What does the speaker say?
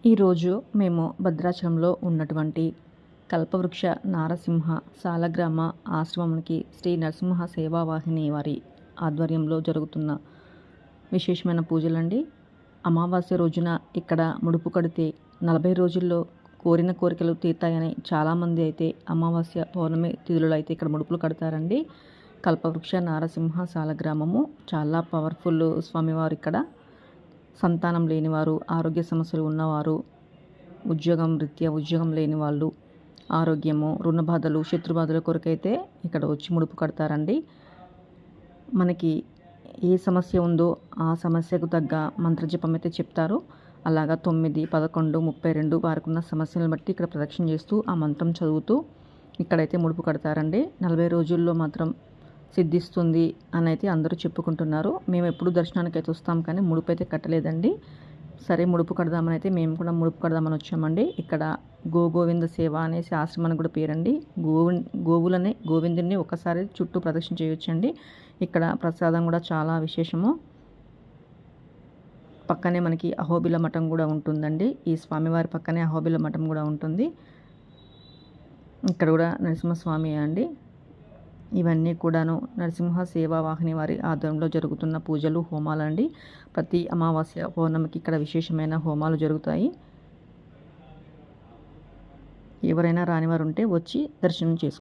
ఈరోజు మేము భద్రాచలంలో ఉన్నటువంటి కల్పవృక్ష నారసింహ సాలగ్రామ ఆశ్రమంకి శ్రీ నరసింహ సేవావాహిని వారి ఆధ్వర్యంలో జరుగుతున్న విశేషమైన పూజలండి. అమావాస్య రోజున ఇక్కడ ముడుపు కడితే 40 రోజుల్లో కోరిన కోరికలు తీరుతాయని చాలామంది అయితే అమావాస్య పౌర్ణమి తిథులలో అయితే ఇక్కడ ముడుపులు కడతారండి. కల్పవృక్ష నారసింహ సాలగ్రామము చాలా పవర్ఫుల్ స్వామివారు. ఇక్కడ సంతానం లేనివారు, ఆరోగ్య సమస్యలు ఉన్నవారు, ఉద్యోగం లేని వాళ్ళు, ఆరోగ్యము, రుణ బాధలు, శత్రుబాధల కొరకైతే ఇక్కడ వచ్చి ముడుపు కడతారండి. మనకి ఏ సమస్య ఉందో ఆ సమస్యకు తగ్గ మంత్రజపం అయితే చెప్తారు. అలాగా 9, 11, 32 వారికి ఉన్న సమస్యలను బట్టి ఇక్కడ ప్రదక్షిణ చేస్తూ ఆ మంత్రం చదువుతూ ఇక్కడైతే ముడుపు కడతారండి. 40 రోజుల్లో మాత్రం సిద్ధిస్తుంది అని అయితే అందరూ చెప్పుకుంటున్నారు. మేము ఎప్పుడు దర్శనానికి అయితే వస్తాం కానీ ముడుపు అయితే కట్టలేదండి. సరే ముడుపు కడదామని అయితే మేము కూడా ముడుపు కడదామని వచ్చామండి. ఇక్కడ గోవింద సేవ అనేసి ఆశ్రమానికి కూడా పేరండి. గోవిందుని ఒకసారి చుట్టూ ప్రదక్షిణ చేయొచ్చండి. ఇక్కడ ప్రసాదం కూడా చాలా విశేషము. పక్కనే మనకి అహోబిల మఠం కూడా ఉంటుందండి. ఈ స్వామివారి పక్కనే అహోబిల మఠం కూడా ఉంటుంది. ఇక్కడ కూడా నరసింహస్వామి అండి. ఇవన్నీ కూడాను నరసింహ సేవావాహిని వారి ఆధ్వర్యంలో జరుగుతున్న పూజలు, హోమాలండి. ప్రతి అమావాస్య పౌర్ణమికి ఇక్కడ విశేషమైన హోమాలు జరుగుతాయి. ఎవరైనా రానివారు ఉంటే వచ్చి దర్శనం చేసుకోండి.